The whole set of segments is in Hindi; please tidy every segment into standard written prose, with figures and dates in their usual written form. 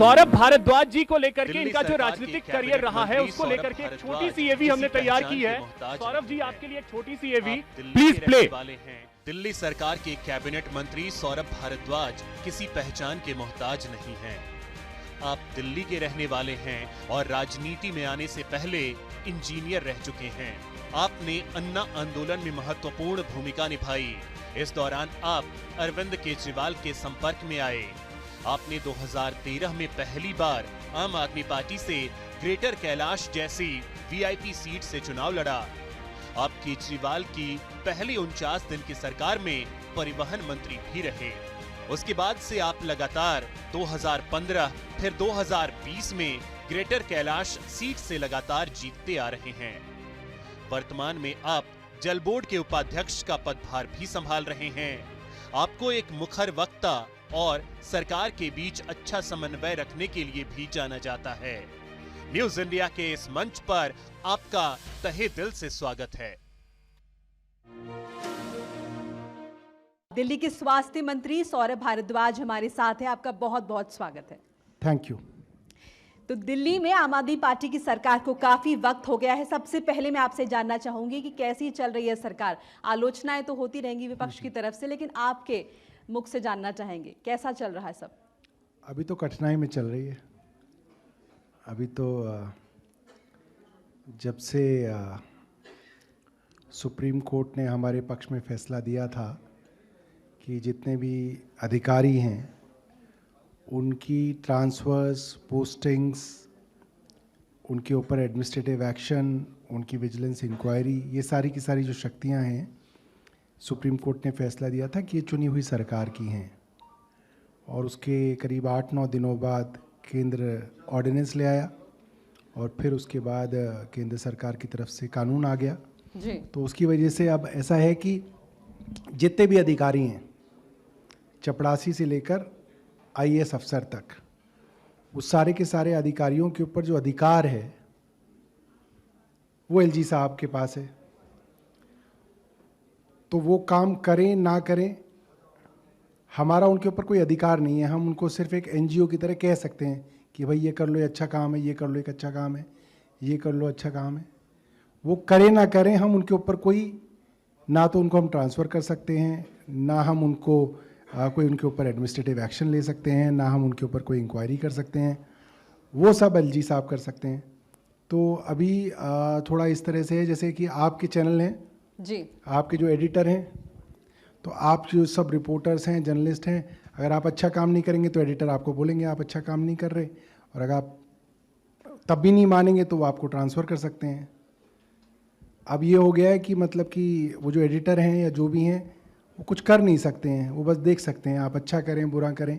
सौरभ भारद्वाज जी को लेकर के इनका जो राजनीतिक करियर रहा है उसको लेकर के एक छोटी सी एवी हमने तैयार की है। सौरभ जी आपके लिए एक छोटी सी एवी प्लीज प्ले। दिल्ली सरकार के कैबिनेट मंत्री सौरभ भारद्वाज किसी पहचान के मोहताज नहीं हैं। आप दिल्ली के रहने वाले हैं और राजनीति में आने से पहले इंजीनियर रह चुके हैं। आपने अन्ना आंदोलन में महत्वपूर्ण भूमिका निभाई। इस दौरान आप अरविंद केजरीवाल के संपर्क में आए। आपने 2013 में पहली बार आम आदमी पार्टी से ग्रेटर कैलाश जैसी वीआईपी सीट से चुनाव लड़ा। आप केजरीवाल की पहली 49 दिन की सरकार में परिवहन मंत्री भी रहे। उसके बाद से आप लगातार 2015 फिर 2020 में ग्रेटर कैलाश सीट से लगातार जीतते आ रहे हैं। वर्तमान में आप जल बोर्ड के उपाध्यक्ष का पदभार भी संभाल रहे हैं। आपको एक मुखर वक्ता और सरकार के बीच अच्छा समन्वय रखने के लिए भी जाना जाता है। न्यूज इंडिया के इस मंच पर आपका तहे दिल से स्वागत है। दिल्ली के स्वास्थ्य मंत्री सौरभ भारद्वाज हमारे साथ हैं। आपका बहुत बहुत स्वागत है। Thank you. तो दिल्ली में आम आदमी पार्टी की सरकार को काफी वक्त हो गया है। सबसे पहले मैं आपसे जानना चाहूंगी कि कैसी चल रही है सरकार। आलोचनाएं तो होती रहेंगी विपक्ष की तरफ से, लेकिन आपके मुख से जानना चाहेंगे कैसा चल रहा है सब। अभी तो कठिनाई में चल रही है। अभी तो जब से सुप्रीम कोर्ट ने हमारे पक्ष में फैसला दिया था कि जितने भी अधिकारी हैं उनकी ट्रांसफर्स, पोस्टिंग्स, उनके ऊपर एडमिनिस्ट्रेटिव एक्शन, उनकी विजिलेंस इंक्वायरी, ये सारी की सारी जो शक्तियां हैं, सुप्रीम कोर्ट ने फैसला दिया था कि ये चुनी हुई सरकार की हैं। और उसके करीब 8-9 दिनों बाद केंद्र ऑर्डिनेंस ले आया और फिर उसके बाद केंद्र सरकार की तरफ से कानून आ गया जी। तो उसकी वजह से अब ऐसा है कि जितने भी अधिकारी हैं, चपड़ासी से लेकर आईएएस अफसर तक, उस सारे के सारे अधिकारियों के ऊपर जो अधिकार है वो एलजी साहब के पास है। तो वो काम करें ना करें, हमारा उनके ऊपर कोई अधिकार नहीं है। हम उनको सिर्फ एक एनजीओ की तरह कह सकते हैं कि भाई ये कर लो, ये अच्छा काम है, ये कर लो, एक अच्छा काम है, ये कर लो, अच्छा काम है। वो करें ना करें, हम उनके ऊपर कोई, ना तो उनको हम ट्रांसफ़र कर सकते हैं, ना हम उनको कोई उनके ऊपर एडमिनिस्ट्रेटिव एक्शन ले सकते हैं, ना हम उनके ऊपर कोई इंक्वायरी कर सकते हैं। वो सब एलजी साहब कर सकते हैं। तो अभी थोड़ा इस तरह से है जैसे कि आपके चैनल हैं जी, आपके जो एडिटर हैं, तो आप जो सब रिपोर्टर्स हैं, जर्नलिस्ट हैं, अगर आप अच्छा काम नहीं करेंगे तो एडिटर आपको बोलेंगे आप अच्छा काम नहीं कर रहे, और अगर आप तब भी नहीं मानेंगे तो वो आपको ट्रांसफ़र कर सकते हैं। अब ये हो गया है कि मतलब कि वो जो एडिटर हैं या जो भी हैं वो कुछ कर नहीं सकते हैं, वो बस देख सकते हैं आप अच्छा करें बुरा करें।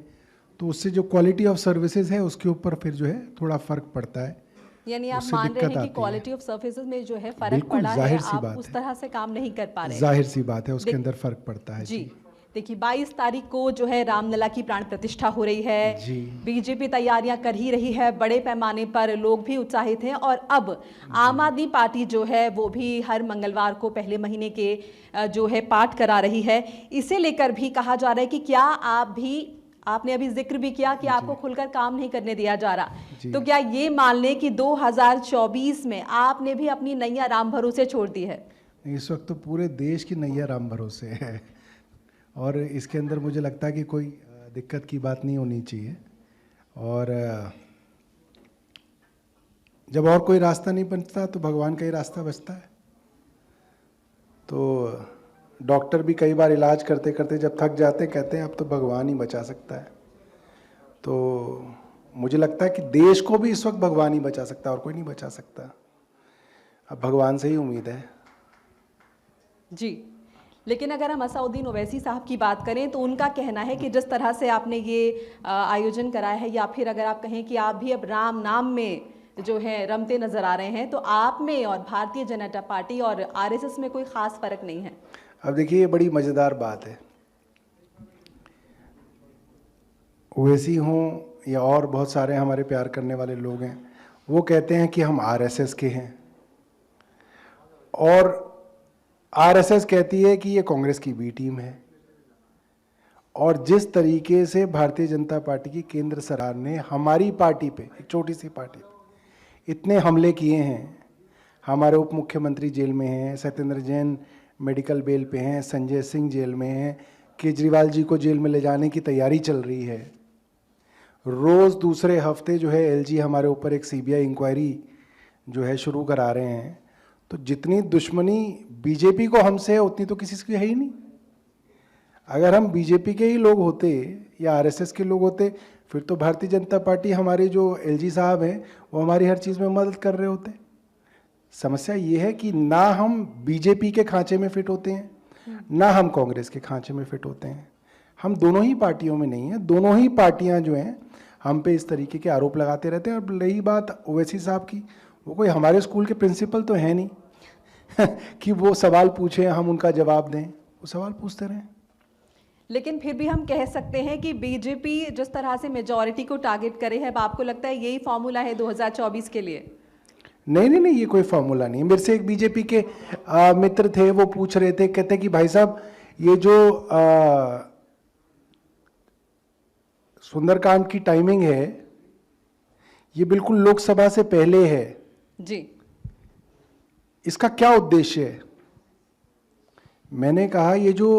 तो उससे जो क्वालिटी ऑफ सर्विसेज है उसके ऊपर फिर जो है थोड़ा फ़र्क पड़ता है। यानी आप मान रहे हैं कि क्वालिटी ऑफ सर्विसेज में जो है फर्क पड़ा है, जाहिर सी आप बात उस है। तरह से काम नहीं कर पा रहे हैं। जाहिर सी बात है, उसके अंदर फ़र्क पड़ता है। जी देखिए, 22 तारीख को जो है रामलला की प्राण प्रतिष्ठा हो रही है जी। बीजेपी तैयारियां कर ही रही है, बड़े पैमाने पर लोग भी उत्साहित हैं। और अब आम आदमी पार्टी जो है वो भी हर मंगलवार को पहले महीने के जो है पाठ करा रही है। इसे लेकर भी कहा जा रहा है कि क्या आपने अभी जिक्र भी किया कि आपको खुलकर काम नहीं करने दिया जा रहा, तो क्या ये मान लें कि 2024 में आपने भी अपनी नैया राम भरोसे छोड़ दी है? इस वक्त तो पूरे देश की नैया राम भरोसे है और इसके अंदर मुझे लगता है कि कोई दिक्कत की बात नहीं होनी चाहिए। और जब और कोई रास्ता नहीं बचता तो भगवान का ही रास्ता बचता है। तो डॉक्टर भी कई बार इलाज करते करते जब थक जाते कहते हैं अब तो भगवान ही बचा सकता है। तो मुझे लगता है कि देश को भी इस वक्त भगवान ही बचा सकता है और कोई नहीं बचा सकता। अब भगवान से ही उम्मीद है जी। लेकिन अगर हम असउद्दीन ओवैसी साहब की बात करें तो उनका कहना है कि जिस तरह से आपने ये आयोजन कराया है, या फिर अगर आप कहें कि आप भी अब राम नाम में जो है रमते नजर आ रहे हैं, तो आप में और भारतीय जनता पार्टी और आरएसएस में कोई खास फर्क नहीं है। अब देखिए, ये बड़ी मज़ेदार बात है। ओवैसी हों या और बहुत सारे हमारे प्यार करने वाले लोग हैं, वो कहते हैं कि हम आरएसएस के हैं, और आरएसएस कहती है कि ये कांग्रेस की बी टीम है। और जिस तरीके से भारतीय जनता पार्टी की केंद्र सरकार ने हमारी पार्टी पे, एक छोटी सी पार्टी पे इतने हमले किए हैं, हमारे उप मुख्यमंत्री जेल में हैं, सत्येंद्र जैन मेडिकल बेल पे हैं, संजय सिंह जेल में हैं, केजरीवाल जी को जेल में ले जाने की तैयारी चल रही है। रोज़ दूसरे हफ्ते जो है एलजी हमारे ऊपर एक सीबीआई इंक्वायरी जो है शुरू करा रहे हैं। तो जितनी दुश्मनी बीजेपी को हमसे है उतनी तो किसी की है ही नहीं। अगर हम बीजेपी के ही लोग होते या आरएसएस के लोग होते फिर तो भारतीय जनता पार्टी, हमारे जो एलजी साहब हैं वो हमारी हर चीज़ में मदद कर रहे होते। समस्या ये है कि ना हम बीजेपी के खांचे में फिट होते हैं, ना हम कांग्रेस के खांचे में फिट होते हैं। हम दोनों ही पार्टियों में नहीं हैं। दोनों ही पार्टियां जो हैं हम पे इस तरीके के आरोप लगाते रहते हैं। और रही बात ओवैसी साहब की, वो कोई हमारे स्कूल के प्रिंसिपल तो है नहीं कि वो सवाल पूछें हम उनका जवाब दें। वो सवाल पूछते रहें। लेकिन फिर भी हम कह सकते हैं कि बीजेपी जिस तरह से मेजॉरिटी को टारगेट करे है, अब आपको लगता है यही फॉर्मूला है 2024 के लिए? नहीं, ये कोई फॉर्मूला नहीं। मेरे से एक बीजेपी के मित्र थे, वो पूछ रहे थे, कहते कि भाई साहब ये जो सुंदरकांड की टाइमिंग है ये बिल्कुल लोकसभा से पहले है जी, इसका क्या उद्देश्य है? मैंने कहा ये जो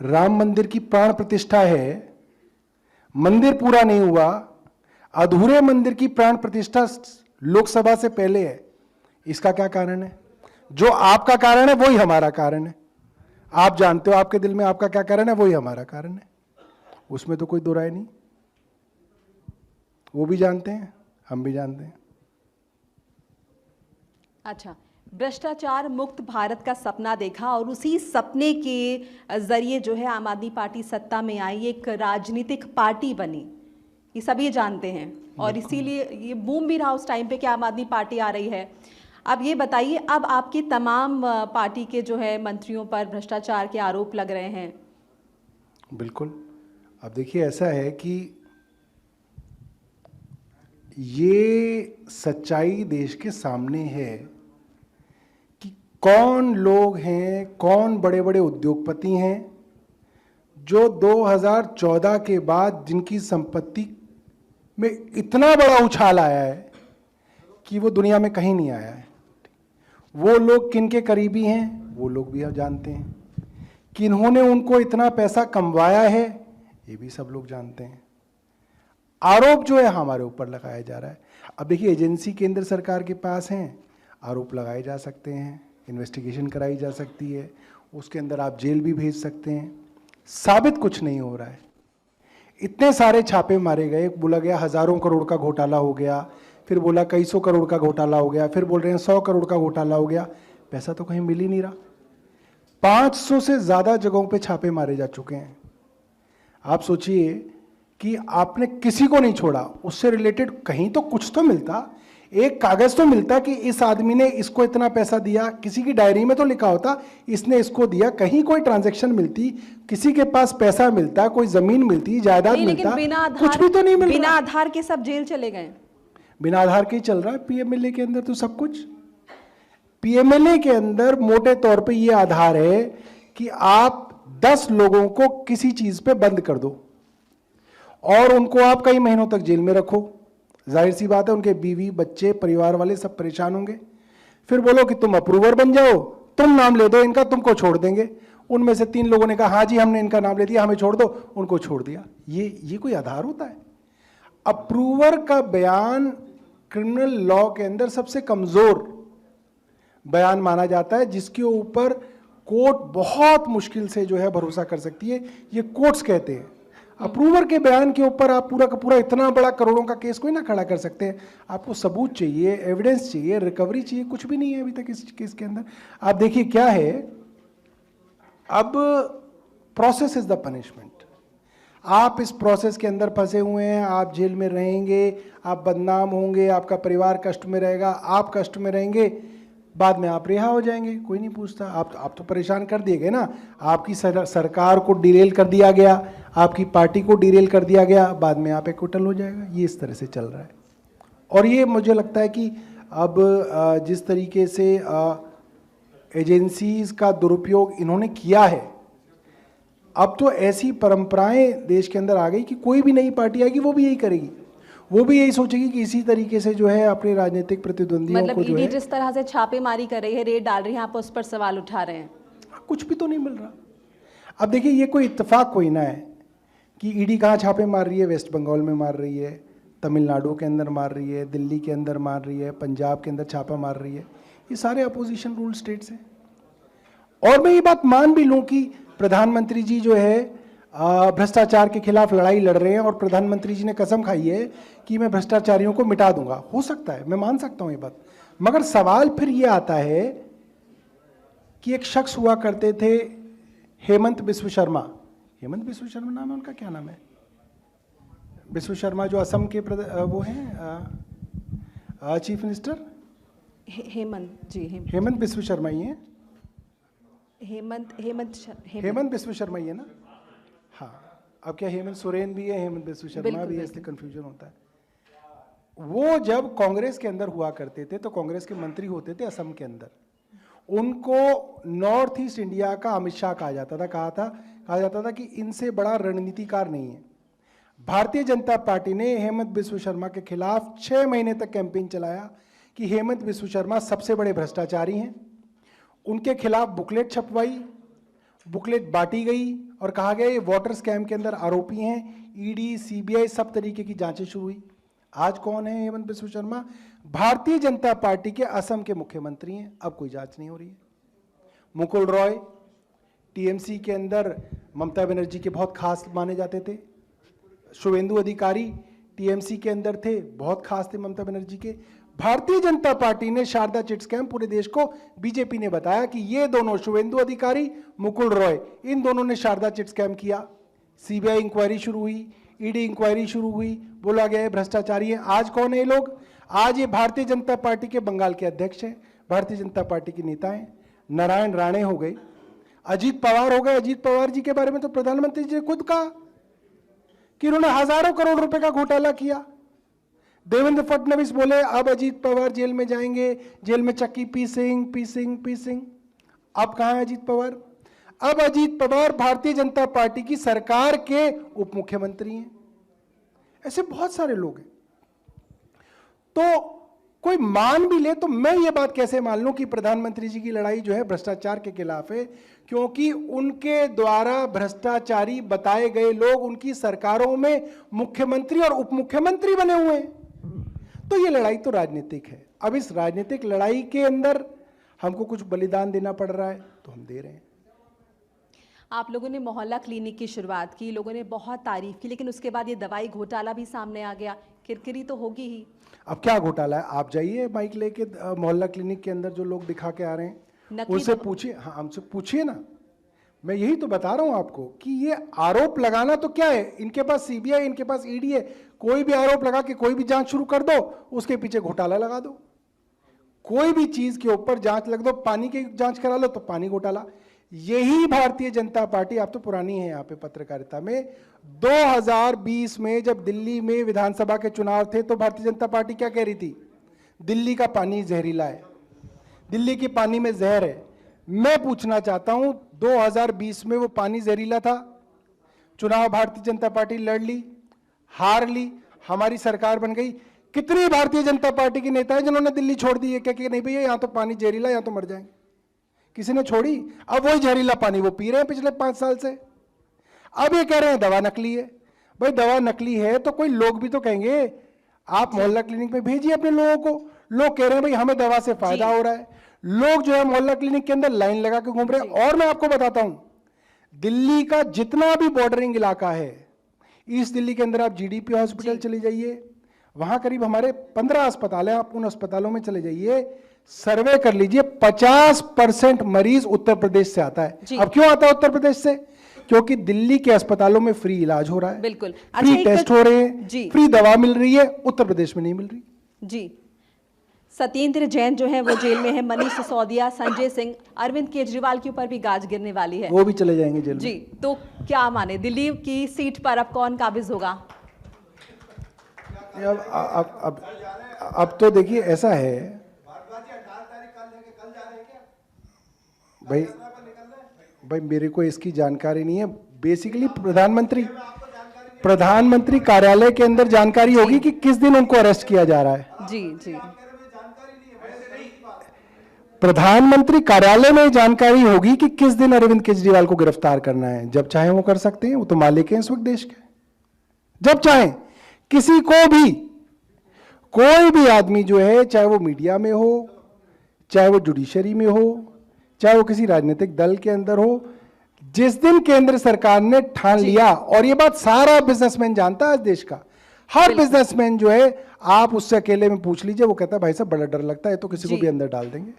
राम मंदिर की प्राण प्रतिष्ठा है, मंदिर पूरा नहीं हुआ, अधूरे मंदिर की प्राण प्रतिष्ठा लोकसभा से पहले है, इसका क्या कारण है? जो आपका कारण है वही हमारा कारण है। आप जानते हो आपके दिल में आपका क्या कारण है, वही हमारा कारण है। उसमें तो कोई दो राय नहीं। वो भी जानते हैं, हम भी जानते हैं। अच्छा, भ्रष्टाचार मुक्त भारत का सपना देखा और उसी सपने के जरिए जो है आम आदमी पार्टी सत्ता में आई, एक राजनीतिक पार्टी बनी, ये सभी जानते हैं। और इसीलिए ये बूम भी रहा उस टाइम पे कि आम आदमी पार्टी आ रही है। अब ये बताइए, अब आपकी तमाम पार्टी के जो है मंत्रियों पर भ्रष्टाचार के आरोप लग रहे हैं। बिल्कुल। अब देखिए ऐसा है कि ये सच्चाई देश के सामने है कि कौन लोग हैं, कौन बड़े बड़े उद्योगपति हैं जो 2014 के बाद जिनकी संपत्ति में इतना बड़ा उछाल आया है कि वो दुनिया में कहीं नहीं आया है। वो लोग किनके करीबी हैं वो लोग भी जानते हैं, किन्होंने उनको इतना पैसा कमवाया है ये भी सब लोग जानते हैं। आरोप जो है हमारे ऊपर लगाया जा रहा है। अब देखिए एजेंसी केंद्र सरकार के पास हैं, आरोप लगाए जा सकते हैं, इन्वेस्टिगेशन कराई जा सकती है, उसके अंदर आप जेल भी भेज सकते हैं, साबित कुछ नहीं हो रहा है। इतने सारे छापे मारे गए, बोला गया हजारों करोड़ का घोटाला हो गया, फिर बोला कई सौ करोड़ का घोटाला हो गया, फिर बोल रहे हैं 100 करोड़ का घोटाला हो गया। पैसा तो कहीं मिल ही नहीं रहा। 500 से ज्यादा जगहों पे छापे मारे जा चुके हैं। आप सोचिए कि आपने किसी को नहीं छोड़ा, उससे रिलेटेड कहीं तो कुछ तो मिलता, एक कागज तो मिलता कि इस आदमी ने इसको इतना पैसा दिया, किसी की डायरी में तो लिखा होता इसने इसको दिया, कहीं कोई ट्रांजैक्शन मिलती, किसी के पास पैसा मिलता, कोई जमीन मिलती, जायदाद मिलता, कुछ भी तो नहीं मिल रहा। बिना आधार के सब जेल चले गए। बिना आधार के ही चल रहा है पीएमएलए के अंदर तो सब कुछ। पीएमएलए के अंदर मोटे तौर पे ये आधार है कि आप 10 लोगों को किसी चीज पे बंद कर दो और उनको आप कई महीनों तक जेल में रखो। जाहिर सी बात है उनके बीवी बच्चे परिवार वाले सब परेशान होंगे। फिर बोलो कि तुम अप्रूवर बन जाओ, तुम नाम ले दो इनका, तुमको छोड़ देंगे। उनमें से 3 लोगों ने कहा हाँ जी हमने इनका नाम ले दिया, हमें छोड़ दो, उनको छोड़ दिया। ये कोई आधार होता है? अप्रूवर का बयान क्रिमिनल लॉ के अंदर सबसे कमजोर बयान माना जाता है, जिसके ऊपर कोर्ट बहुत मुश्किल से जो है भरोसा कर सकती है। ये कोर्ट्स कहते हैं अप्रूवर के बयान के ऊपर आप पूरा का पूरा इतना बड़ा करोड़ों का केस कोई ना खड़ा कर सकते हैं। आपको सबूत चाहिए, एविडेंस चाहिए, रिकवरी चाहिए, कुछ भी नहीं है अभी तक इस केस के अंदर। आप देखिए क्या है, अब प्रोसेस इज द पनिशमेंट। आप इस प्रोसेस के अंदर फंसे हुए हैं, आप जेल में रहेंगे, आप बदनाम होंगे, आपका परिवार कष्ट में रहेगा, आप कष्ट में रहेंगे, बाद में आप रिहा हो जाएंगे, कोई नहीं पूछता। आप तो परेशान कर दिए गए ना, आपकी सरकार को डिरेल कर दिया गया, आपकी पार्टी को डिरेल कर दिया गया, बाद में आप एक्विटल हो जाएगा। ये इस तरह से चल रहा है। और ये मुझे लगता है कि अब जिस तरीके से एजेंसीज का दुरुपयोग इन्होंने किया है, अब तो ऐसी परंपराएं देश के अंदर आ गई कि कोई भी नई पार्टी आएगी वो भी यही करेगी, वो भी यही सोचेगी कि इसी तरीके से जो है अपने राजनीतिक प्रतिद्वंदियों मतलब को जो है जिस तरह से छापेमारी कर रही है, रेड डाल रही है, आप उस पर सवाल उठा रहे हैं। कुछ भी तो नहीं मिल रहा। अब देखिए, ये कोई इत्तेफाक कोई ना है कि ईडी कहाँ छापे मार रही है, वेस्ट बंगाल में मार रही है, तमिलनाडु के अंदर मार रही है, दिल्ली के अंदर मार रही है, पंजाब के अंदर छापा मार रही है। ये सारे अपोजिशन रूल स्टेट्स हैं। और मैं ये बात मान भी लूँ कि प्रधानमंत्री जी जो है भ्रष्टाचार के खिलाफ लड़ाई लड़ रहे हैं और प्रधानमंत्री जी ने कसम खाई है कि मैं भ्रष्टाचारियों को मिटा दूंगा, हो सकता है, मैं मान सकता हूँ ये बात। मगर सवाल फिर ये आता है कि एक शख्स हुआ करते थे हेमंत बिस्व शर्मा, हेमंत बिस्व शर्मा नाम है उनका, क्या नाम है, बिस्व शर्मा जो असम के वो हैं चीफ मिनिस्टर, हेमंत बिस्व शर्मा ही है, हेमंत बिस्व शर्मा ही है ना। हाँ, अब क्या हेमंत सोरेन भी है, हेमंत बिस्व शर्मा भी है, इसलिए कंफ्यूजन होता है। वो जब कांग्रेस के अंदर हुआ करते थे तो कांग्रेस के मंत्री होते थे असम के अंदर, उनको नॉर्थ ईस्ट इंडिया का अमित शाह कहा जाता था, कहा जाता था कि इनसे बड़ा रणनीतिकार नहीं है। भारतीय जनता पार्टी ने हेमंत बिस्व शर्मा के खिलाफ 6 महीने तक कैंपेन चलाया कि हेमंत बिस्व शर्मा सबसे बड़े भ्रष्टाचारी हैं। उनके खिलाफ बुकलेट छपवाई, बुकलेट बांटी गई और कहा गया ये वाटर स्कैम के अंदर आरोपी हैं। ईडी, सीबीआई सब तरीके की जांचें शुरू हुई। आज कौन है हेमंत बिस्व शर्मा? भारतीय जनता पार्टी के असम के मुख्यमंत्री हैं। अब कोई जांच नहीं हो रही है। मुकुल रॉय टीएमसी के अंदर ममता बनर्जी के बहुत खास माने जाते थे। शुवेंदु अधिकारी टीएमसी के अंदर थे, बहुत खास थे ममता बनर्जी के। भारतीय जनता पार्टी ने शारदा चिट स्कैम पूरे देश को, बीजेपी ने बताया कि ये दोनों शुवेंदु अधिकारी, मुकुल रॉय, इन दोनों ने शारदा चिट स्कैम किया। सीबीआई इंक्वायरी शुरू हुई, ईडी इंक्वायरी शुरू हुई, बोला गया है भ्रष्टाचारी है। आज कौन है ये लोग? आज ये भारतीय जनता पार्टी के बंगाल के अध्यक्ष हैं, भारतीय जनता पार्टी के नेता हैं। नारायण राणे हो गए, अजीत पवार हो गए। अजीत पवार जी के बारे में तो प्रधानमंत्री जी ने खुद कहा कि उन्होंने हजारों करोड़ रुपए का घोटाला किया। देवेंद्र फडणवीस बोले अब अजीत पवार जेल में जाएंगे, जेल में चक्की पीसिंग। अब कहां है अजीत पवार? अब अजीत पवार भारतीय जनता पार्टी की सरकार के उप मुख्यमंत्री हैं। ऐसे बहुत सारे लोग हैं। तो कोई मान भी ले तो मैं ये बात कैसे मान लूं कि प्रधानमंत्री जी की लड़ाई जो है भ्रष्टाचार के खिलाफ है, क्योंकि उनके द्वारा भ्रष्टाचारी बताए गए लोग उनकी सरकारों में मुख्यमंत्री और उप मुख्यमंत्री बने हुए हैं। तो ये लड़ाई तो राजनीतिक है। अब इस राजनीतिक लड़ाई के अंदर हमको कुछ बलिदान देना पड़ रहा है तो हम दे रहे हैं। आप लोगों ने मोहल्ला क्लिनिक की शुरुआत की, लोगों ने बहुत तारीफ की, लेकिन उसके बाद ये दवाई घोटाला भी सामने आ गया। किरकिरी तो होगी ही। अब क्या घोटाला है? आप जाइए माइक लेके मोहल्ला क्लिनिक के अंदर जो लोग दिखा के आ रहे हैं उनसे पूछिए। हाँ, हमसे पूछिए ना। मैं यही तो बता रहा हूं आपको कि ये आरोप लगाना तो क्या है, इनके पास सीबीआई, इनके पास ईडी है। कोई भी आरोप लगा के कोई भी जांच शुरू कर दो, उसके पीछे घोटाला लगा दो। कोई भी चीज के ऊपर जांच लग दो, पानी की जांच करा लो तो पानी घोटाला। यही भारतीय जनता पार्टी, आप तो पुरानी है यहाँ पे पत्रकारिता में, 2020 में जब दिल्ली में विधानसभा के चुनाव थे तो भारतीय जनता पार्टी क्या कह रही थी? दिल्ली का पानी जहरीला है, दिल्ली के पानी में जहर है। मैं पूछना चाहता हूं, 2020 में वो पानी जहरीला था? चुनाव भारतीय जनता पार्टी लड़ ली, हार ली, हमारी सरकार बन गई। कितनी भारतीय जनता पार्टी के नेता हैं जिन्होंने दिल्ली छोड़ दी है क्या कि नहीं भैया यहाँ तो पानी जहरीला, यहाँ तो मर जाएंगे? किसी ने छोड़ी? अब वही जहरीला पानी वो पी रहे हैं पिछले 5 साल से। अब ये कह रहे हैं दवा नकली है। भाई दवा नकली है तो कोई लोग भी तो कहेंगे। आप मोहल्ला क्लिनिक में भेजिए अपने लोगों को। लोग कह रहे हैं भाई हमें दवा से फायदा हो रहा है। लोग जो है मोहल्ला क्लिनिक के अंदर लाइन लगा के घूम रहे हैं। और मैं आपको बताता हूं, दिल्ली का जितना भी बॉर्डरिंग इलाका है, ईस्ट दिल्ली के अंदर आप जीडीपी हॉस्पिटल चले जाइए, वहां करीब हमारे 15 अस्पताल हैं। आप उन अस्पतालों में चले जाइए, सर्वे कर लीजिए, 50% मरीज उत्तर प्रदेश से आता है। अब क्यों आता है उत्तर प्रदेश से? क्योंकि दिल्ली के अस्पतालों में फ्री इलाज हो रहा है, बिल्कुल फ्री टेस्ट हो रहे हैं, फ्री दवा मिल रही है, उत्तर प्रदेश में नहीं मिल रही। जी, सत्येंद्र जैन जो है वो जेल में है, मनीष सिसोदिया, संजय सिंह, अरविंद केजरीवाल के ऊपर भी गाज गिरने वाली है, वो भी चले जाएंगे जेल जी। तो क्या माने, दिल्ली की सीट पर अब कौन काबिज होगा? अब तो देखिए ऐसा है भाई, मेरे को इसकी जानकारी नहीं है। बेसिकली प्रधानमंत्री कार्यालय के अंदर जानकारी होगी कि किस दिन उनको अरेस्ट किया जा रहा है। जी जी, प्रधानमंत्री कार्यालय में जानकारी होगी कि किस दिन अरविंद केजरीवाल को गिरफ्तार करना है। जब चाहे वो कर सकते हैं, वो तो मालिक हैं इस वक्त देश के। जब चाहे किसी को भी, कोई भी आदमी जो है, चाहे वो मीडिया में हो, चाहे वो जुडिशरी में हो, चाहे वो किसी राजनीतिक दल के अंदर हो, जिस दिन केंद्र सरकार ने ठान लिया, और ये बात सारा बिजनेसमैन जानता है देश का, हर बिजनेसमैन जो है, आप उससे अकेले में पूछ लीजिए, वो कहता है भाई साहब बड़ा डर लगता है, तो किसी को भी अंदर डाल देंगे।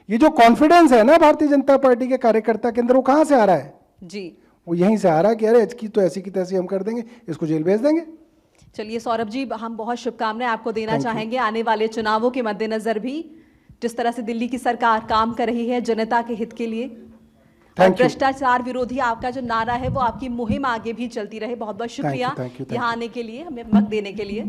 ये जो कॉन्फिडेंस है ना भारतीय जनता पार्टी के कार्यकर्ता के अंदर, वो कहां से आ रहा है जी? वो यहीं से आ रहा है कि अरे इसकी तो ऐसी की तैसी हम कर देंगे, इसको जेल भेज देंगे। चलिए सौरभ जी, हम बहुत शुभकामनाएं आपको देना चाहेंगे आने वाले चुनावों के मद्देनजर भी, जिस तरह से दिल्ली की सरकार काम कर रही है जनता के हित के लिए, और भ्रष्टाचार विरोधी आपका जो नारा है वो आपकी मुहिम आगे भी चलती रहे। बहुत बहुत शुक्रिया यहाँ आने के लिए, हमें वक्त देने के लिए।